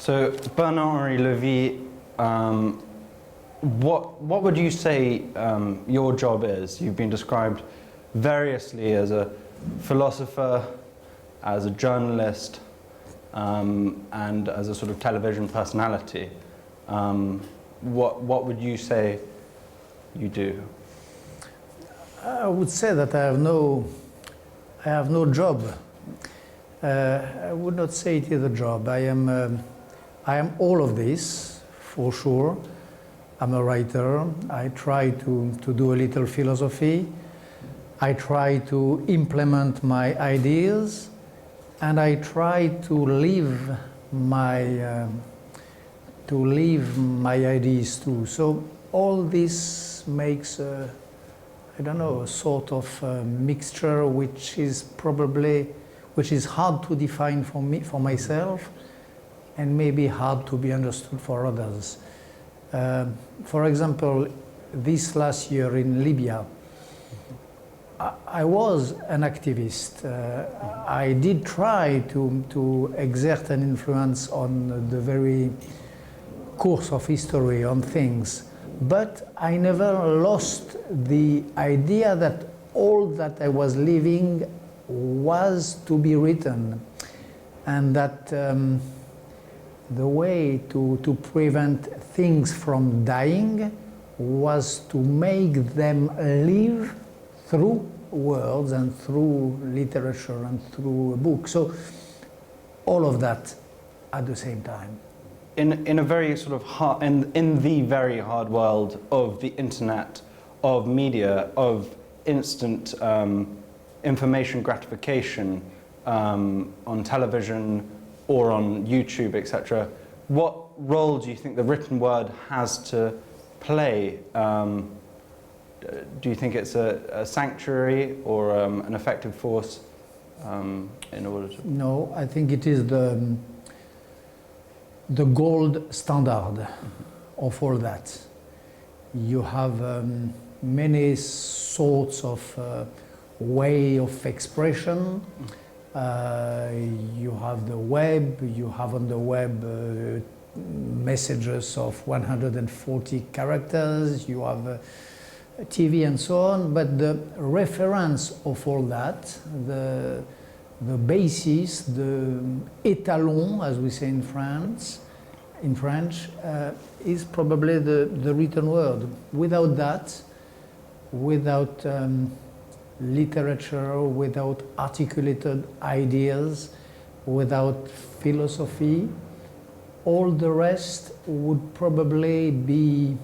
So Bernard-Henri Lévy, what would you say your job is? You've been described variously as a philosopher, as a journalist, and as a sort of television personality. What would you say you do? I would say that I have no job. I would not say it is a job. I am all of this, for sure. I'm a writer. I try to do a little philosophy. I try to implement my ideas, and I try to live my ideas too. So all this makes I don't know, a sort of mixture which is hard to define for myself, and maybe hard to be understood for others. For example, this last year in Libya, I was an activist. I did try to exert an influence on the very course of history, on things, but I never lost the idea that all that I was living was to be written, and that the way to prevent things from dying was to make them live through words and through literature and through a book. So all of that at the same time. In a very sort of hard, in the very hard world of the internet, of media, of instant information gratification on television or on YouTube, etc., what role do you think the written word has to play? Do you think it's a sanctuary or an effective force in order to? No, I think it is the gold standard of all that. You have many sorts of way of expression. You have the web, you have on the web messages of 140 characters, you have TV and so on, but the reference of all that, the basis, the étalon, as we say in French, is probably the written word. Without that, without literature, without articulated ideas, without philosophy, all the rest would probably be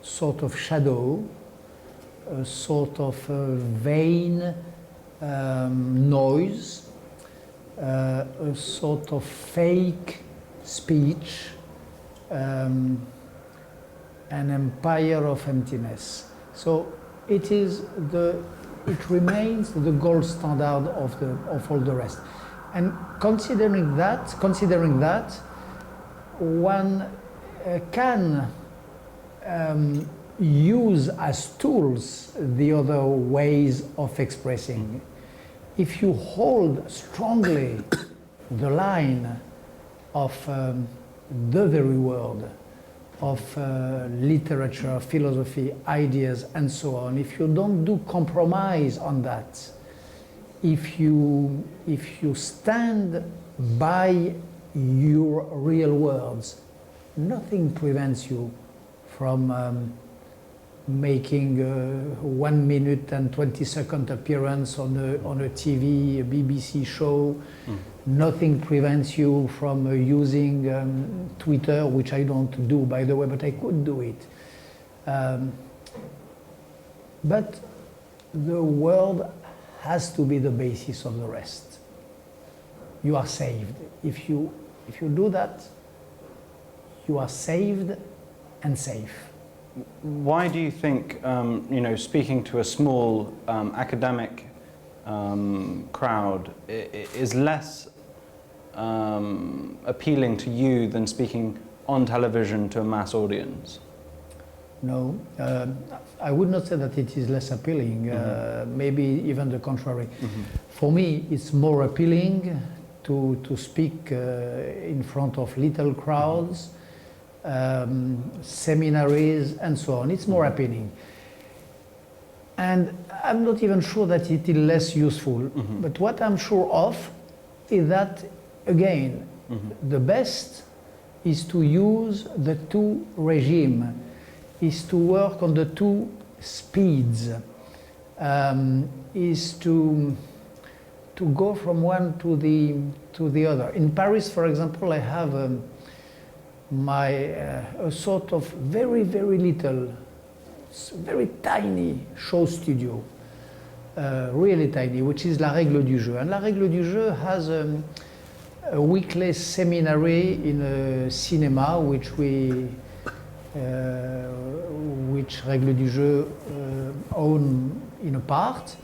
sort of shadow, a sort of vain noise, a sort of fake speech, an empire of emptiness. So it remains the gold standard of all the rest. And considering that, one can use as tools the other ways of expressing. If you hold strongly the line of the very word, of literature, philosophy, ideas, and so on, if you don't do compromise on that, if you stand by your real words, nothing prevents you from making a 1 minute and 20-second appearance on a TV, a BBC show. Nothing prevents you from using Twitter, which I don't do, by the way, but I could do it. But the word has to be the basis of the rest. You are saved. If you do that, you are saved and safe. Why do you think, speaking to a small academic crowd is less appealing to you than speaking on television to a mass audience? No, I would not say that it is less appealing, maybe even the contrary. For me, it's more appealing to speak in front of little crowds, seminaries, and so on. It's more appealing. And I'm not even sure that it is less useful. But what I'm sure of is that, again, the best is to use the two regimes, is to work on the two speeds, is to go from one to the other. In Paris, for example, I have a sort of very, very little, very tiny SHOWstudio, really tiny, which is La Règle du Jeu. And La Règle du Jeu has a weekly seminary in a cinema, which Règle du Jeu own in a part.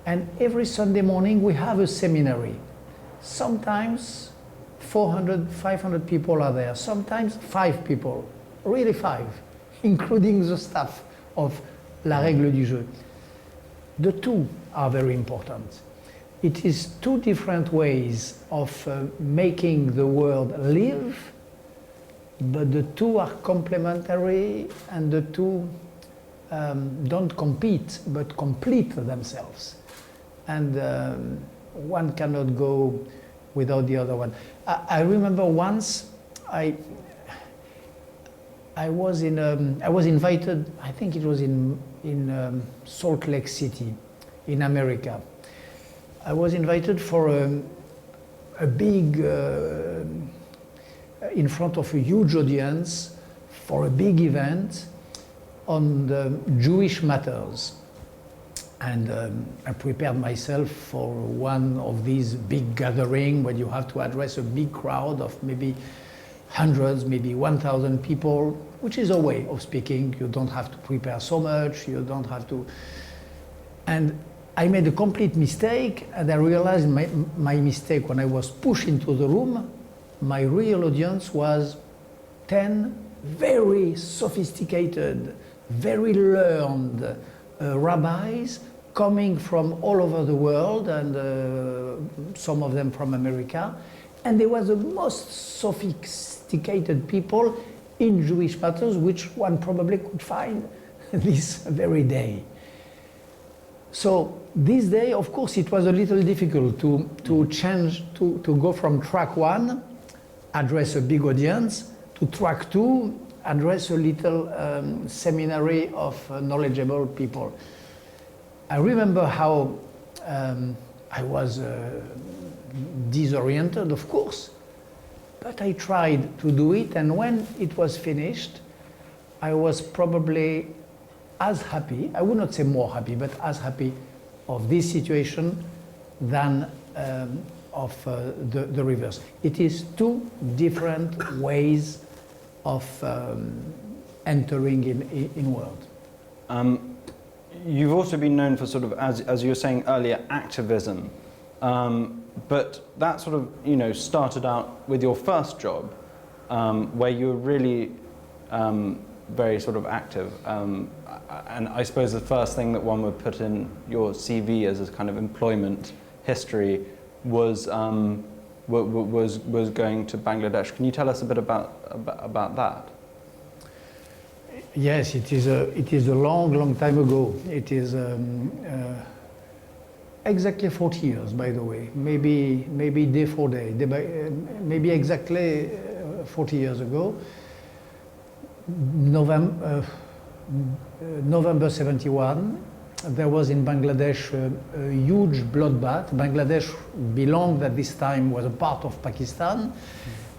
And every Sunday morning we have a seminary. Sometimes 400, 500 people are there, sometimes 5 people, really 5, including the staff of La Règle du Jeu. The two are very important. It is two different ways of making the world live, but the two are complementary, and the two don't compete, but complete themselves. And one cannot go without the other one. I remember once I was invited, I think it was in Salt Lake City in America. I was invited for a big, in front of a huge audience, for a big event on the Jewish matters. And I prepared myself for one of these big gatherings where you have to address a big crowd of maybe hundreds, maybe 1,000 people, which is a way of speaking. You don't have to prepare so much, you don't have to. And I made a complete mistake, and I realized my mistake when I was pushed into the room. My real audience was 10 very sophisticated, very learned rabbis coming from all over the world, and some of them from America. And they were the most sophisticated people in Jewish matters, which one probably could find this very day. So this day, of course, it was a little difficult to change, to go from track one, address a big audience, to track two, address a little seminary of knowledgeable people. I remember how I was disoriented, of course, but I tried to do it, and when it was finished, I was probably as happy, I would not say more happy, but as happy of this situation than of the reverse. It is two different ways of entering in world. You've also been known for sort of, as you were saying earlier, activism. But that sort of, started out with your first job, where you were really very sort of active. And I suppose the first thing that one would put in your CV as a kind of employment history was going to Bangladesh. Can you tell us a bit about that? Yes, it is a long time ago. It is exactly 40 years, by the way. Maybe day for day. Maybe exactly 40 years ago. November 71, there was in Bangladesh a huge bloodbath. Bangladesh belonged at this time, was a part of Pakistan.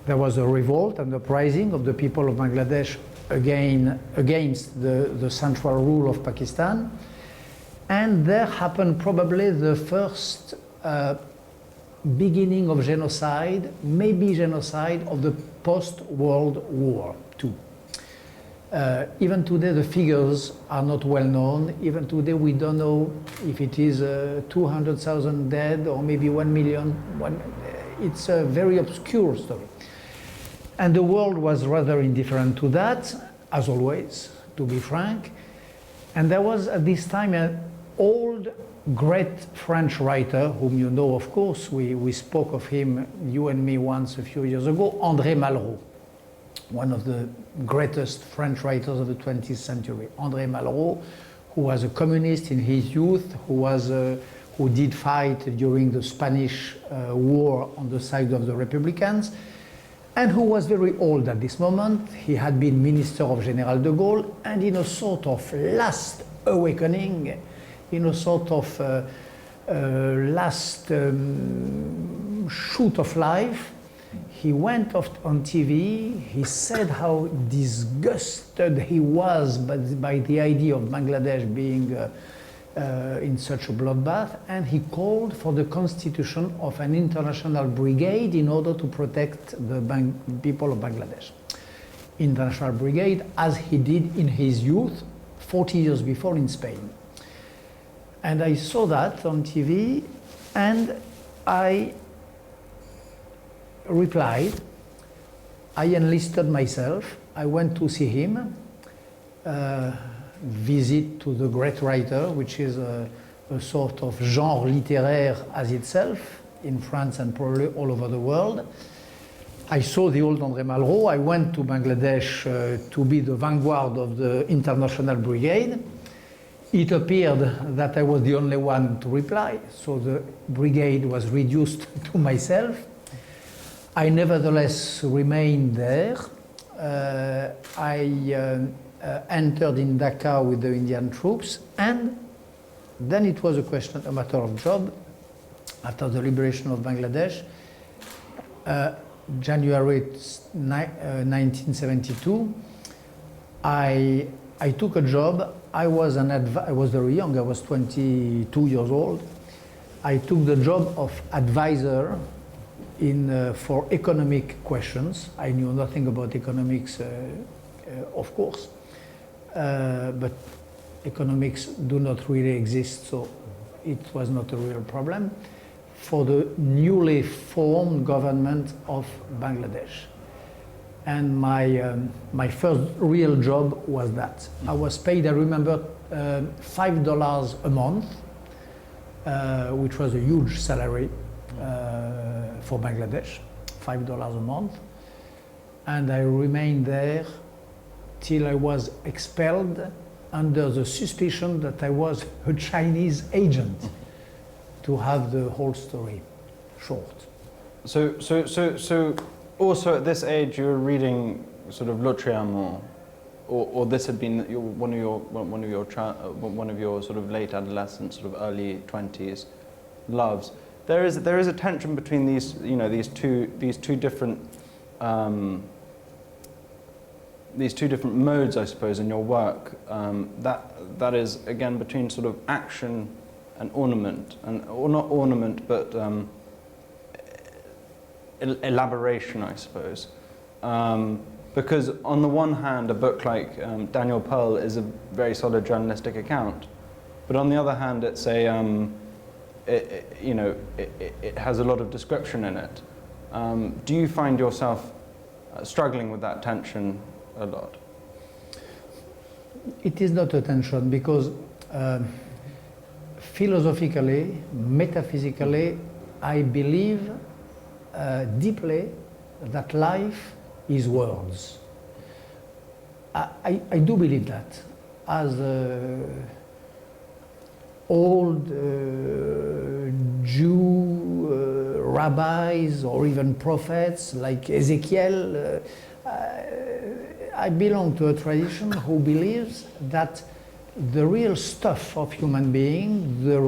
There was a revolt and uprising of the people of Bangladesh against the central rule of Pakistan. And there happened probably the first beginning of genocide, maybe genocide of the post-World War II. Even today the figures are not well known. Even today we don't know if it is 200,000 dead or maybe 1 million. It's a very obscure story. And the world was rather indifferent to that, as always, to be frank. And there was at this time old, great French writer, whom you know, of course. We spoke of him, you and me, once a few years ago, André Malraux, one of the greatest French writers of the 20th century. André Malraux, who was a communist in his youth, who did fight during the Spanish War on the side of the Republicans, and who was very old at this moment. He had been Minister of General de Gaulle, and in a sort of last awakening, in a sort of last shoot of life, he went off on TV. He said how disgusted he was by the idea of Bangladesh being in such a bloodbath, and he called for the constitution of an international brigade in order to protect the people of Bangladesh. International brigade, as he did in his youth 40 years before in Spain. And I saw that on TV, and I replied. I enlisted myself. I went to see him, visit to the great writer, which is a sort of genre littéraire as itself in France and probably all over the world. I saw the old André Malraux. I went to Bangladesh to be the vanguard of the international brigade. It appeared that I was the only one to reply, so the brigade was reduced to myself. I nevertheless remained there. I entered in Dhaka with the Indian troops, and then it was a matter of job. After the liberation of Bangladesh, January 1972, I took a job. I was very young. I was 22 years old. I took the job of advisor for economic questions. I knew nothing about economics, of course, but economics do not really exist, so it was not a real problem for the newly formed government of Bangladesh. And my first real job was that. I was paid, I remember, $5 a month, which was a huge salary for Bangladesh, $5 a month. And I remained there till I was expelled under the suspicion that I was a Chinese agent, to have the whole story short. So also at this age you were reading sort of L'Autre, or this had been one of your sort of late adolescent, sort of early 20s loves. There is a tension between these, you know, these two different modes, I suppose, in your work. That is again between sort of action and ornament, or not ornament, but elaboration, I suppose. Because on the one hand, a book like Daniel Pearl is a very solid journalistic account, but on the other hand, it's it has a lot of description in it. Do you find yourself struggling with that tension a lot? It is not a tension, because philosophically, metaphysically, I believe deeply that life is words. I do believe that. As old Jew rabbis or even prophets like Ezekiel, I belong to a tradition who believes that the real stuff of human being, the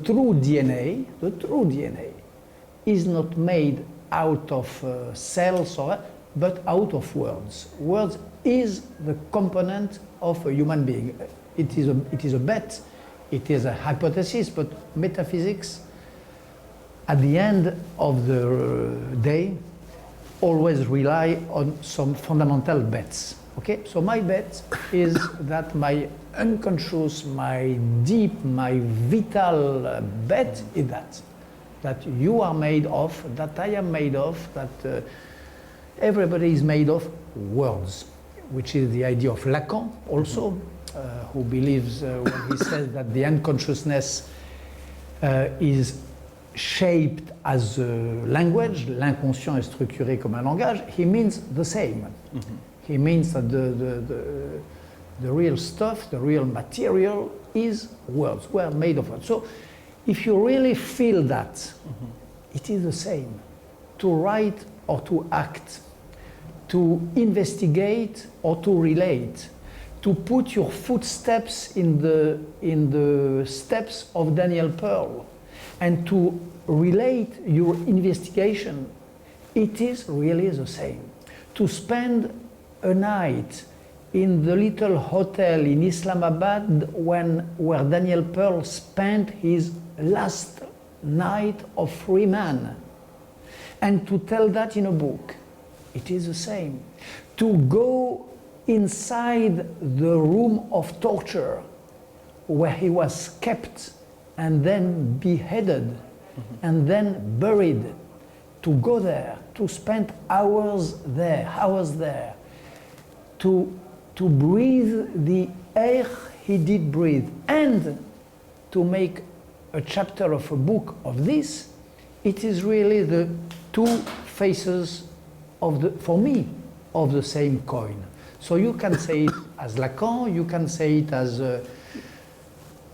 true DNA is not made out of cells, but out of words. Words is the component of a human being. It is a bet, it is a hypothesis, but metaphysics, at the end of the day, always rely on some fundamental bets. Okay, so my bet is that my unconscious, my deep, my vital bet is that you are made of, that I am made of, that everybody is made of words, which is the idea of Lacan also. who believes when he says that the unconsciousness is shaped as a language, l'inconscient est structuré comme un langage, he means the same. Mm-hmm. He means that the real stuff, the real material is words. We are made of words. So if you really feel that, mm-hmm. it is the same. To write or to act, to investigate or to relate, to put your footsteps in the steps of Daniel Pearl, and to relate your investigation, it is really the same. To spend a night in the little hotel in Islamabad where Daniel Pearl spent his last night of free man, and to tell that in a book, it is the same. To go inside the room of torture where he was kept and then beheaded, mm-hmm. and then buried, to go there, to spend hours there, to breathe the air he did breathe, and to make a chapter of a book of this, it is really the two faces for me, of the same coin. So you can say it as Lacan, you can say it as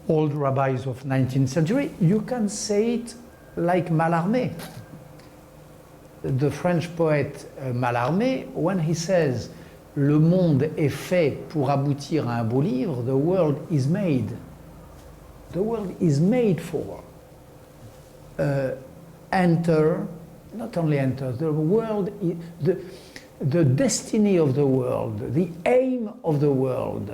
old rabbis of 19th century, you can say it like Mallarmé. The French poet Mallarmé, when he says, le monde est fait pour aboutir à un beau livre, the world is made. The world is made for. Not only enter, the world, the destiny of the world, the aim of the world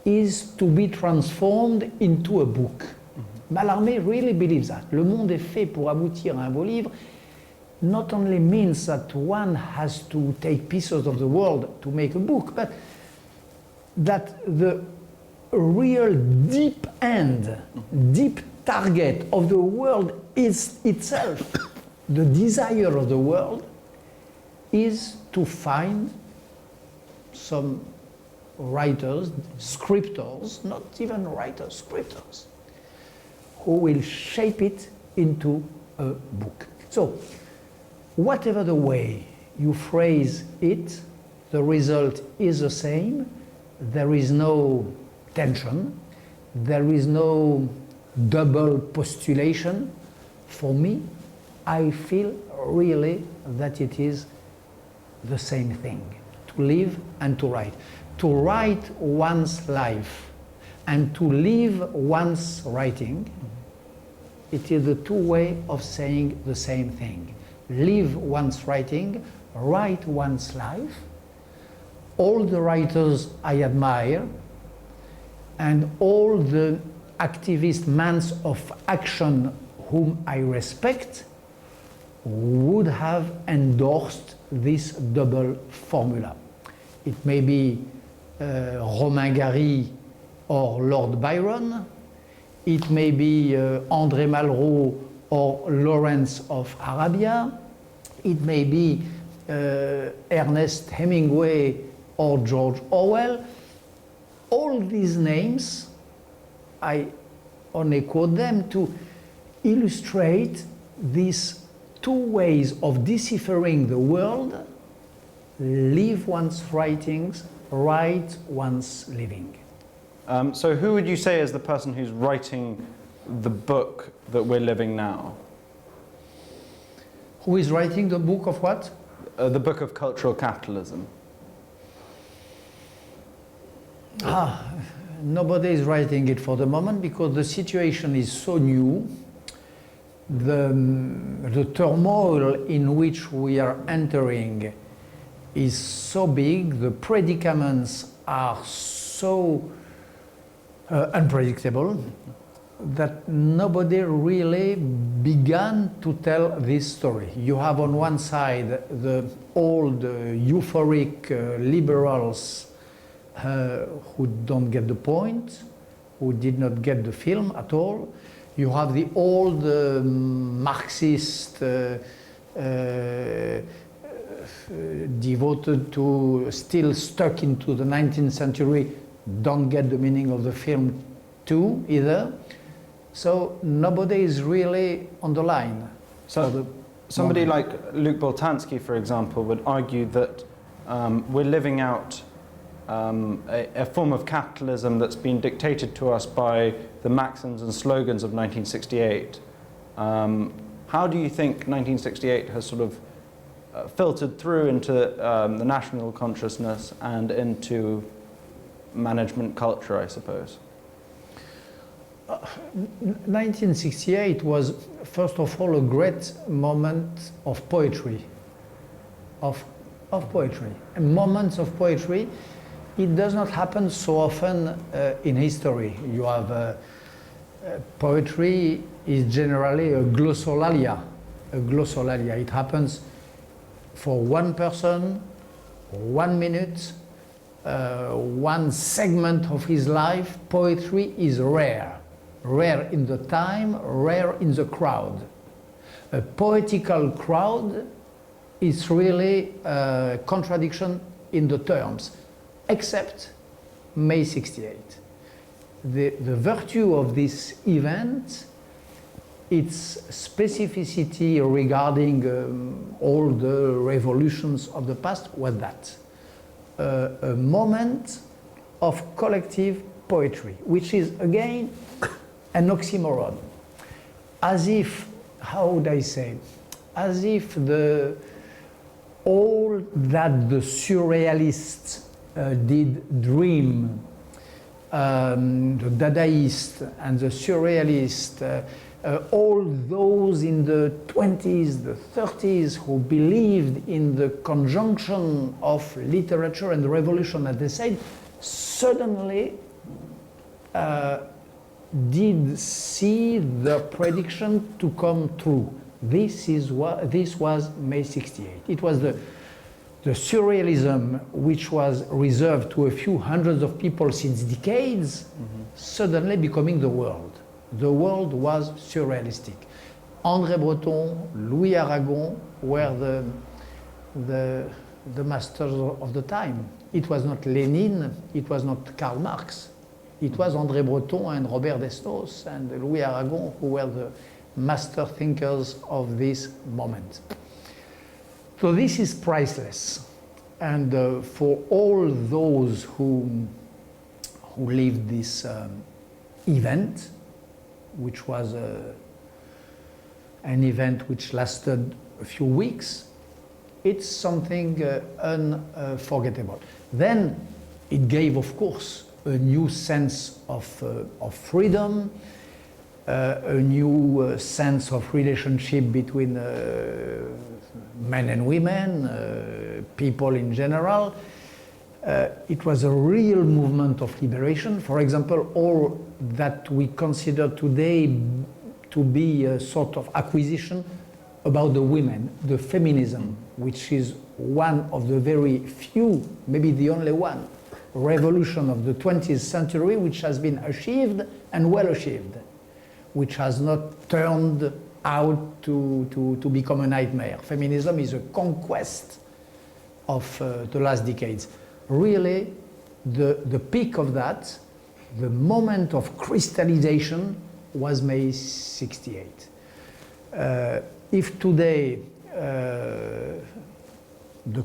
is to be transformed into a book. Mm-hmm. Mallarmé really believes that. Le monde est fait pour aboutir à un beau livre not only means that one has to take pieces of the world to make a book, but that the real deep end, deep target of the world is itself, the desire of the world is to find some writers, scriptors, not even writers, scriptors, who will shape it into a book. So, whatever the way you phrase it, the result is the same. There is no tension. There is no double postulation. For me, I feel really that it is the same thing, to live and to write. To write one's life and to live one's writing, it is the two ways of saying the same thing. Live one's writing, write one's life. All the writers I admire and all the activist men of action whom I respect would have endorsed this double formula. It may be Romain Gary or Lord Byron. It may be André Malraux or Lawrence of Arabia. It may be Ernest Hemingway or George Orwell. All these names, I only quote them to illustrate these two ways of deciphering the world: live one's writings, write one's living. So who would you say is the person who's writing the book that we're living now? Who is writing the book of what? The book of cultural capitalism. Nobody is writing it for the moment because the situation is so new. The turmoil in which we are entering is so big, the predicaments are so unpredictable that nobody really began to tell this story. You have on one side the old euphoric liberals who don't get the point, who did not get the film at all. You have the old Marxist devoted to, still stuck into the 19th century, don't get the meaning of the film too either. So nobody is really on the line. So somebody like Luc Boltanski, for example, would argue that we're living out a form of capitalism that's been dictated to us by the maxims and slogans of 1968. How do you think 1968 has sort of filtered through into the national consciousness and into management culture, I suppose? 1968 was, first of all, a great moment of poetry, of poetry. And moments of poetry, it does not happen so often in history. You have poetry is generally a glossolalia. It happens for one person, 1 minute, one segment of his life. Poetry is rare. Rare in the time, rare in the crowd. A poetical crowd is really a contradiction in the terms, except May 68. The virtue of this event, its specificity regarding all the revolutions of the past was that. A moment of collective poetry, which is again an oxymoron. As if, how would I say, as if all that the surrealists did dream, the Dadaist and the surrealist, all those in the 20s, the 30s who believed in the conjunction of literature and revolution, as they said, suddenly did see the prediction to come true. This was May 68. It was the surrealism, which was reserved to a few hundreds of people since decades, suddenly becoming the world. The world was surrealistic. André Breton, Louis Aragon were the masters of the time. It was not Lenin, it was not Karl Marx. It was André Breton and Robert Desnos and Louis Aragon who were the master thinkers of this moment. So this is priceless. And for all those who lived this event, which was an event which lasted a few weeks, it's something unforgettable. Then it gave, of course, a new sense of freedom, a new sense of relationship between men and women, people in general. It was a real movement of liberation. For example, all that we consider today to be a sort of acquisition about the women, the feminism, which is one of the very few, maybe the only one, revolution of the 20th century which has been achieved and well achieved, which has not turned out to become a nightmare. Feminism is a conquest of the last decades. Really, the peak of that, the moment of crystallization was May 68. If today the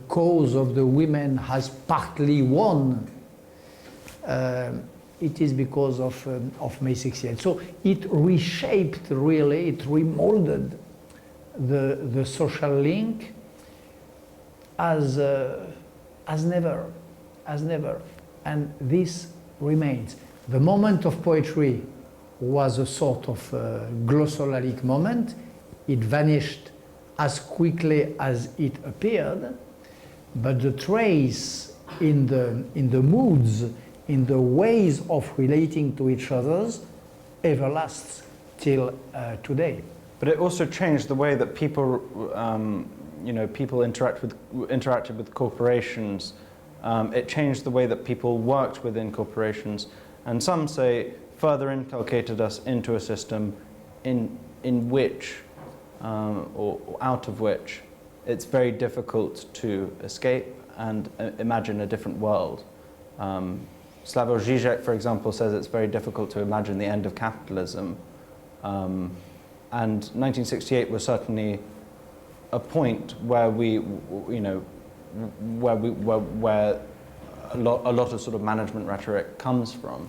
cause of the women has partly won, it is because of May 68. So it reshaped, really, it remolded the social link as never. And this remains. The moment of poetry was a sort of glossolalic moment. It vanished as quickly as it appeared, but the trace in the moods, in the ways of relating to each other, everlasts till today. But it also changed the way that people, people interacted with corporations. It changed the way that people worked within corporations, and some say further inculcated us into a system in which, or out of which, it's very difficult to escape and imagine a different world. Slavoj Žižek, for example, says it's very difficult to imagine the end of capitalism. And 1968 was certainly a point where where a lot of sort of management rhetoric comes from.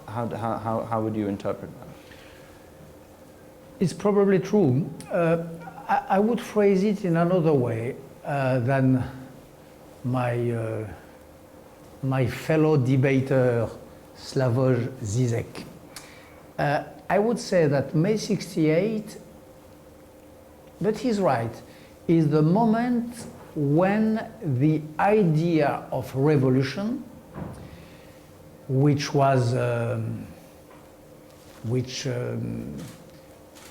How would you interpret that? It's probably true. I would phrase it in another way than my fellow debater Slavoj Žižek. I would say that May 68, but he's right, is the moment when the idea of revolution, which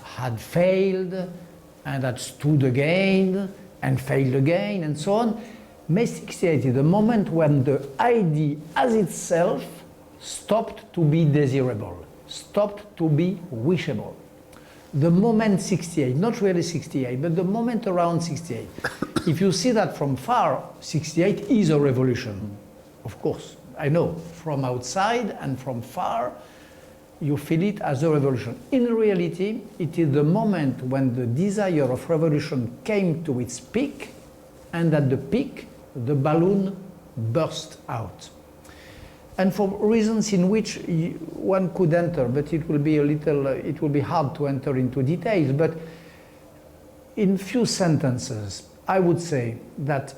had failed and had stood again and failed again and so on, May 68 is the moment when the idea as itself stopped to be desirable, stopped to be wishable. The moment 68, not really 68, but the moment around 68. If you see that from far, 68 is a revolution. Of course, I know, from outside and from far, you feel it as a revolution. In reality, it is the moment when the desire of revolution came to its peak, and at the peak, the balloon burst out. And for reasons in which one could enter, but it will be hard to enter into details, but in few sentences, I would say that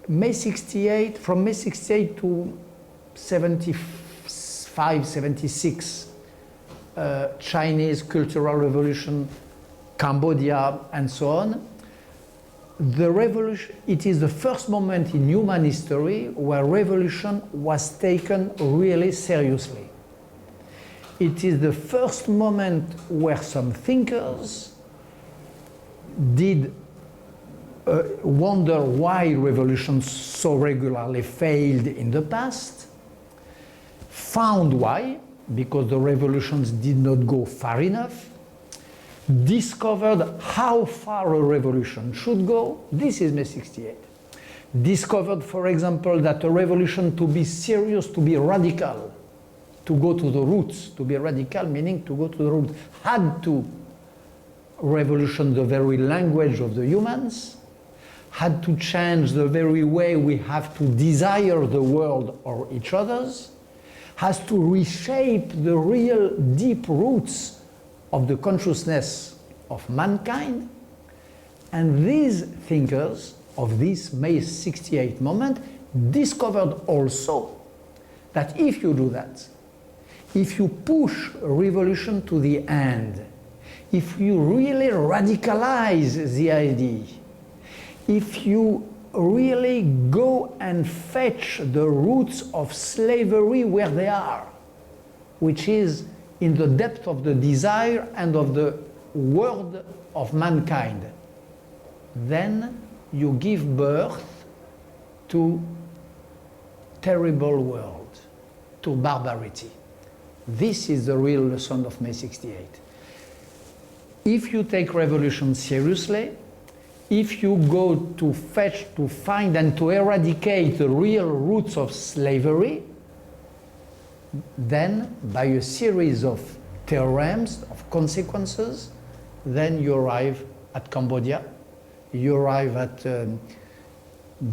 from May 68 to 75, 76, Chinese Cultural Revolution, Cambodia, and so on, the revolution, it is the first moment in human history where revolution was taken really seriously. It is the first moment where some thinkers did wonder why revolutions so regularly failed in the past, found why, because the revolutions did not go far enough, discovered how far a revolution should go. This is May 68. Discovered, for example, that a revolution, to be serious, to be radical, to go to the roots, to be radical meaning to go to the roots, had to revolution the very language of the humans, had to change the very way we have to desire the world or each other's, has to reshape the real deep roots of the consciousness of mankind. And these thinkers of this May 68 moment discovered also that if you do that, if you push revolution to the end, if you really radicalize the idea, if you really go and fetch the roots of slavery where they are, which is in the depth of the desire and of the world of mankind, then you give birth to terrible world, to barbarity. This is the real lesson of May 68. If you take revolution seriously, if you go to fetch, to find and to eradicate the real roots of slavery, then by a series of theorems, of consequences, then you arrive at Cambodia, you arrive at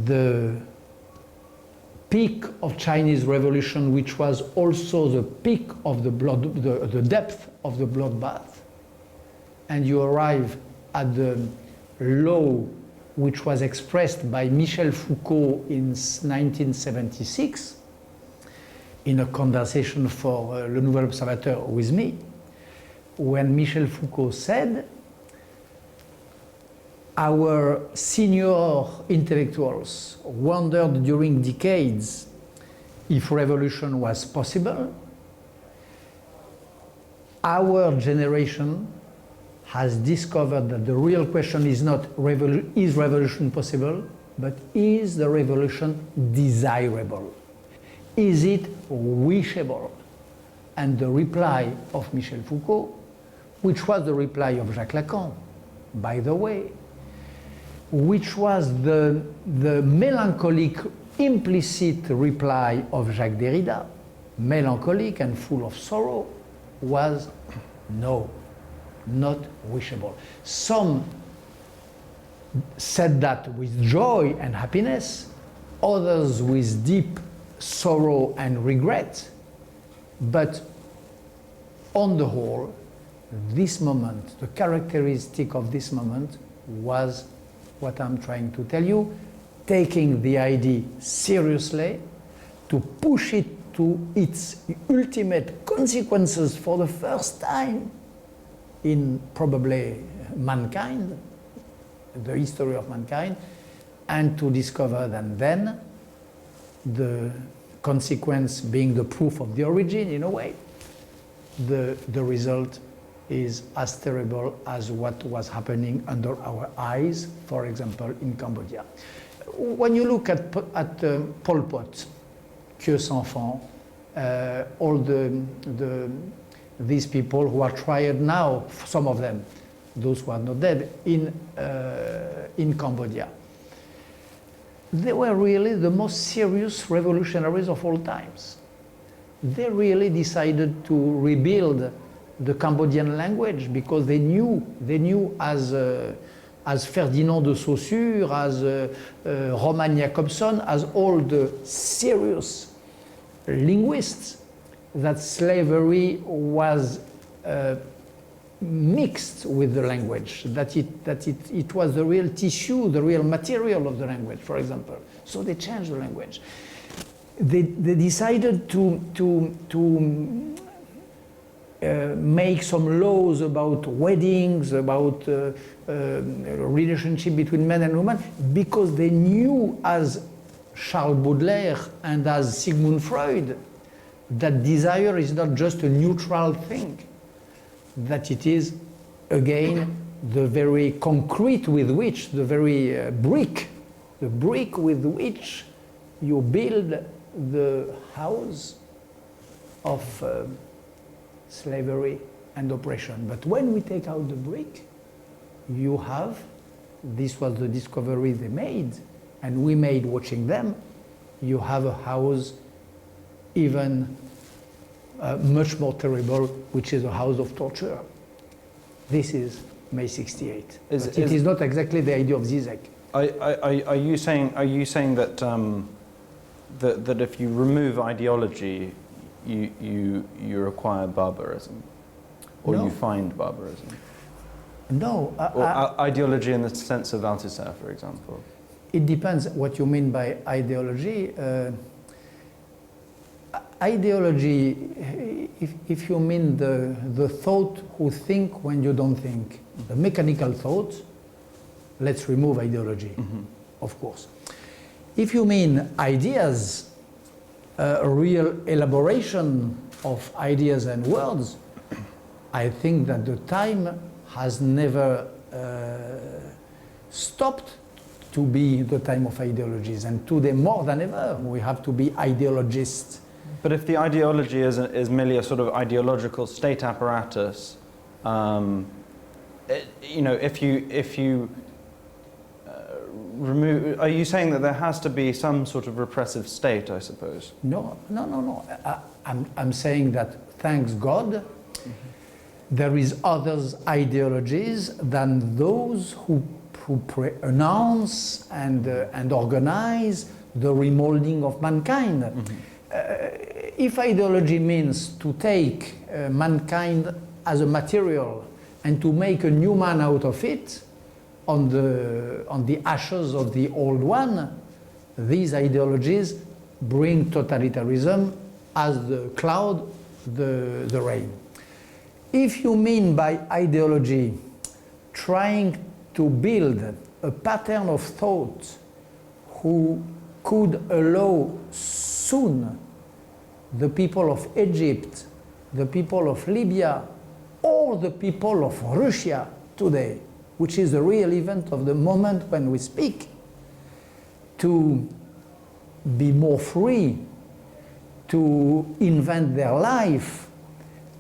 the peak of Chinese revolution, which was also the peak of the blood, the depth of the bloodbath, and you arrive at the low which was expressed by Michel Foucault in 1976 in a conversation for Le Nouvel Observateur with me, when Michel Foucault said, our senior intellectuals wondered during decades if revolution was possible. Our generation has discovered that the real question is not is revolution possible, but is the revolution desirable? Is it wishable? And the reply of Michel Foucault, which was the reply of Jacques Lacan, by the way, which was the melancholic implicit reply of Jacques Derrida, melancholic and full of sorrow, was no, not wishable. Some said that with joy and happiness, others with deep sorrow and regret, but on the whole, this moment, the characteristic of this moment was what I'm trying to tell you, taking the idea seriously, to push it to its ultimate consequences for the first time in probably mankind, the history of mankind, and to discover that then the consequence being the proof of the origin in a way, the result is as terrible as what was happening under our eyes, for example, in Cambodia. When you look at Pol Pot, Queues Enfants, all these people who are tried now, some of them, those who are not dead, in Cambodia, they were really the most serious revolutionaries of all times. They really decided to rebuild the Cambodian language because they knew as Ferdinand de Saussure, as Roman Jakobson, as all the serious linguists, that slavery was mixed with the language, that it was the real tissue, the real material of the language, for example. So they changed the language. They decided to make some laws about weddings, about relationship between men and women, because they knew, as Charles Baudelaire and as Sigmund Freud, that desire is not just a neutral thing, that it is, again, the very concrete with which, the very brick with which you build the house of slavery and oppression. But when we take out the brick, you have, this was the discovery they made, and we made watching them, you have a house even much more terrible, which is a house of torture. This is May 68. It is not exactly the idea of Zizek. Are you saying that that if you remove ideology, you require barbarism, or No. you find barbarism? No. Or ideology in the sense of Althusser, for example. It depends what you mean by ideology. Ideology, if you mean the thought who think when you don't think, the mechanical thought, let's remove ideology, of course. If you mean ideas, a real elaboration of ideas and words, I think that the time has never stopped to be the time of ideologies, and today more than ever we have to be ideologists. But if the ideology is merely a sort of ideological state apparatus, you know, if you remove, are you saying that there has to be some sort of repressive state, I suppose? No. I'm saying that, thanks God, there is others ideologies than those who announce and organize the remolding of mankind. If ideology means to take mankind as a material and to make a new man out of it on the ashes of the old one, these ideologies bring totalitarianism as the cloud, the rain. If you mean by ideology trying to build a pattern of thought who could allow soon the people of Egypt, the people of Libya, or the people of Russia today, which is the real event of the moment when we speak, to be more free, to invent their life,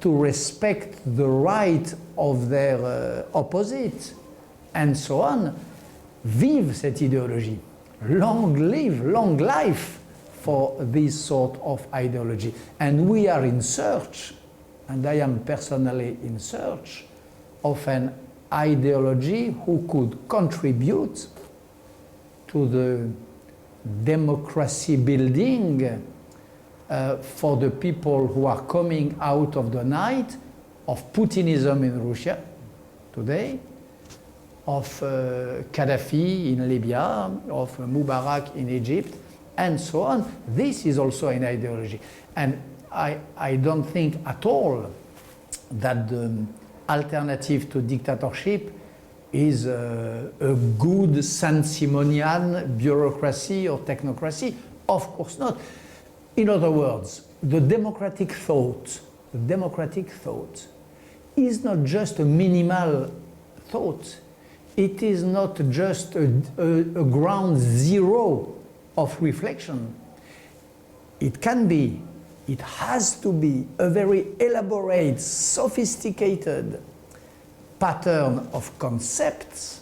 to respect the right of their opposite, and so on. Vive cette idéologie. long life for this sort of ideology. And we are in search, and I am personally in search, of an ideology who could contribute to the democracy building for the people who are coming out of the night of Putinism in Russia today, of Gaddafi in Libya, of Mubarak in Egypt, and so on. This is also an ideology. And I don't think at all that the alternative to dictatorship is a good Saint-Simonian bureaucracy or technocracy. Of course not. In other words, the democratic thought is not just a minimal thought. It is not just a ground zero of reflection. It can be, it has to be a very elaborate, sophisticated pattern of concepts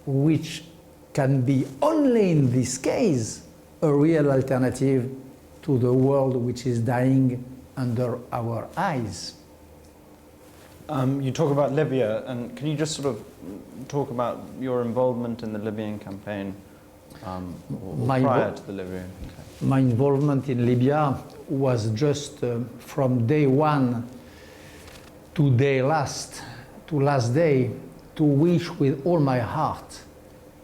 which can be only in this case a real alternative to the world which is dying under our eyes. You talk about Libya, and can you just sort of talk about your involvement in the Libyan campaign prior to the Libyan campaign? My involvement in Libya was just from day one to last day, to wish with all my heart,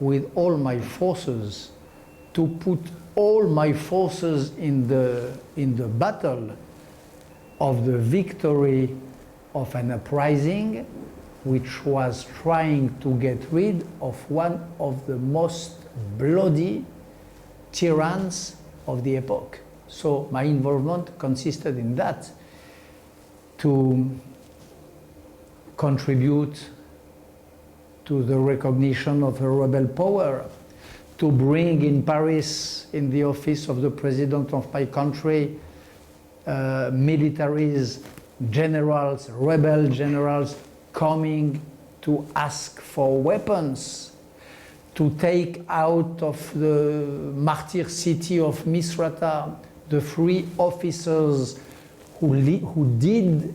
with all my forces, to put all my forces in the battle of the victory of an uprising which was trying to get rid of one of the most bloody tyrants of the epoch. So my involvement consisted in that, to contribute to the recognition of a rebel power, to bring in Paris, in the office of the president of my country, militaries, generals, rebel generals coming to ask for weapons, to take out of the martyr city of Misrata the 3 officers who did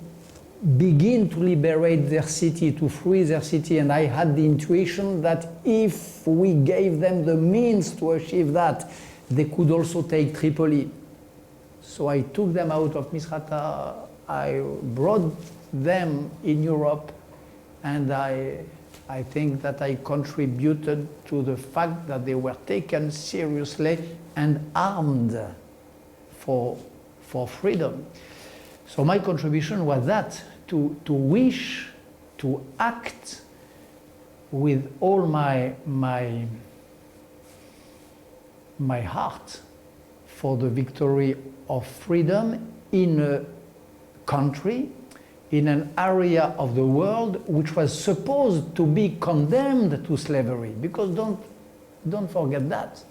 begin to liberate their city, to free their city, and I had the intuition that if we gave them the means to achieve that, they could also take Tripoli. So I took them out of Misrata, I brought them in Europe, and I think that I contributed to the fact that they were taken seriously and armed for freedom. So my contribution was that, to wish to act with all my heart for the victory of freedom in a country, in an area of the world which was supposed to be condemned to slavery. Because don't forget that.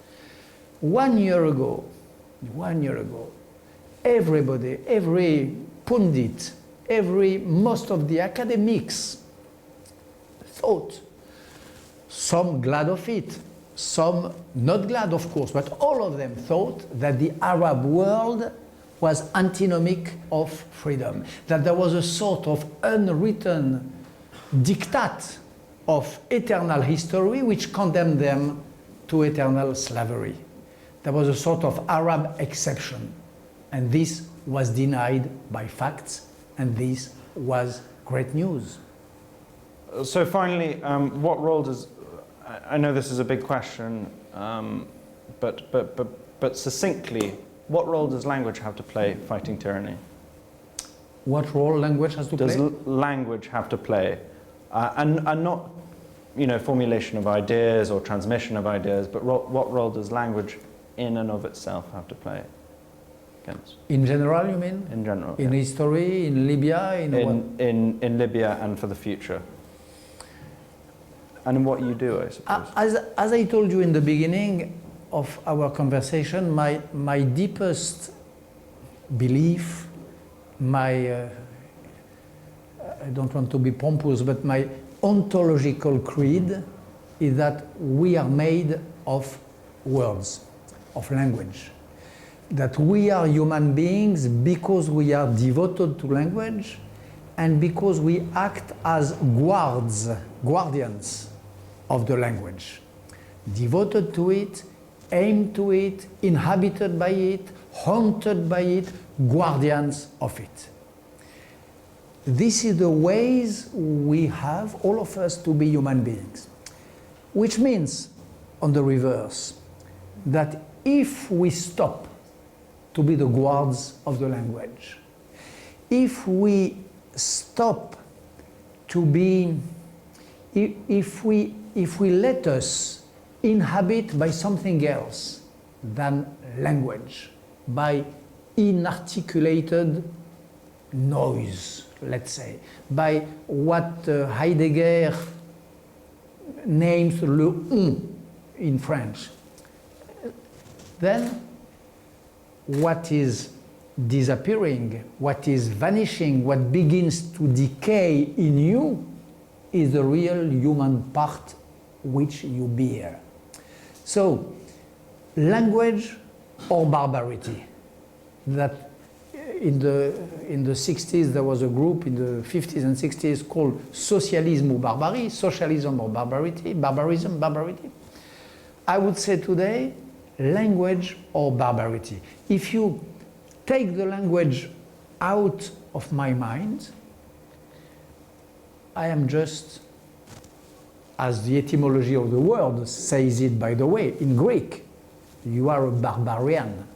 1 year ago, everybody, every pundit, most of the academics thought, some glad of it, some not glad of course, but all of them thought that the Arab world was antinomic of freedom, that there was a sort of unwritten diktat of eternal history which condemned them to eternal slavery. There was a sort of Arab exception, and this was denied by facts, and this was great news. So finally, what role does, I know this is a big question, but succinctly, what role does language have to play fighting tyranny? What role language has to play? Does language have to play? And not, formulation of ideas or transmission of ideas, but what role does language in and of itself have to play against? In general, you mean? In general. In history, in Libya, in Libya and for the future. And in what you do, I suppose. As I told you in the beginning of our conversation, my deepest belief, I don't want to be pompous, but my ontological creed is that we are made of words, of language. That we are human beings because we are devoted to language and because we act as guardians of the language. Devoted to it, aimed to it, inhabited by it, haunted by it, guardians of it. This is the ways we have, all of us, to be human beings. Which means, on the reverse, that if we stop to be the guards of the language, if we stop to be, if we let us inhabit by something else than language, by inarticulated noise, let's say, by what Heidegger names le on in French, then what is disappearing, what is vanishing, what begins to decay in you is the real human part which you bear. So, language or barbarity. That in the 60s there was a group in the 50s and 60s called socialisme ou barbarie, socialism or barbarity, barbarism, barbarity. I would say today, language or barbarity. If you take the language out of my mind, I am just, as the etymology of the word says it, by the way, in Greek, you are a barbarian.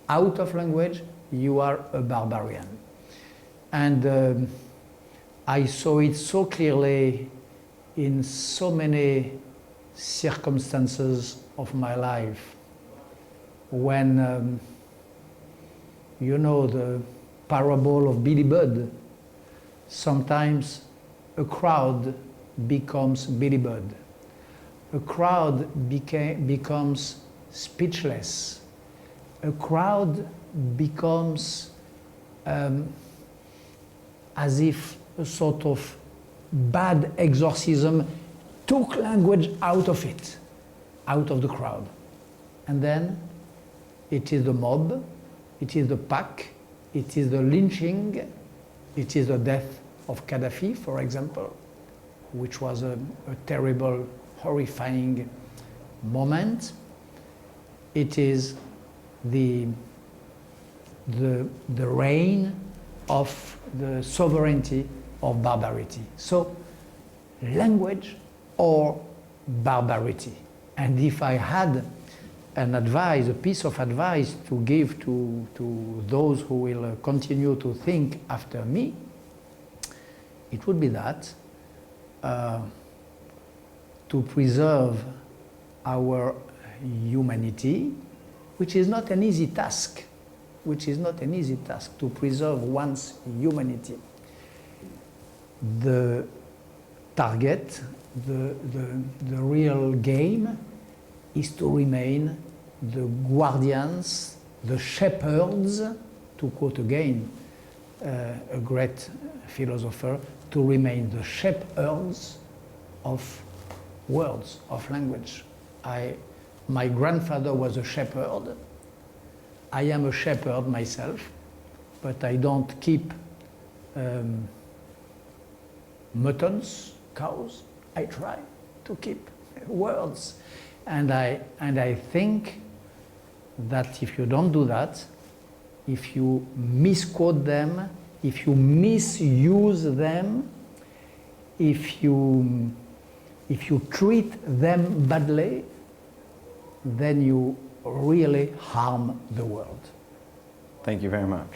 Out of language, you are a barbarian. And I saw it so clearly in so many circumstances of my life. When, you know, the parable of Billy Budd, sometimes a crowd becomes Billy Budd. A crowd becomes speechless. A crowd becomes as if a sort of bad exorcism took language out of it, out of the crowd. And then it is the mob, it is the pack, it is the lynching, it is the death of Gaddafi, for example, which was a terrible, horrifying moment. It is the reign of the sovereignty of barbarity. So, language or barbarity. And if I had an advice, a piece of advice to give to those who will continue to think after me, it would be that to preserve our humanity, which is not an easy task, to preserve one's humanity. The target, the real game, is to remain the guardians, the shepherds, to quote again a great philosopher, to remain the shepherds of words, of language. My grandfather was a shepherd. I am a shepherd myself, but I don't keep muttons, cows. I try to keep words. And I think that if you don't do that, if you misquote them, if you misuse them, if you treat them badly, then you really harm the world. Thank you very much.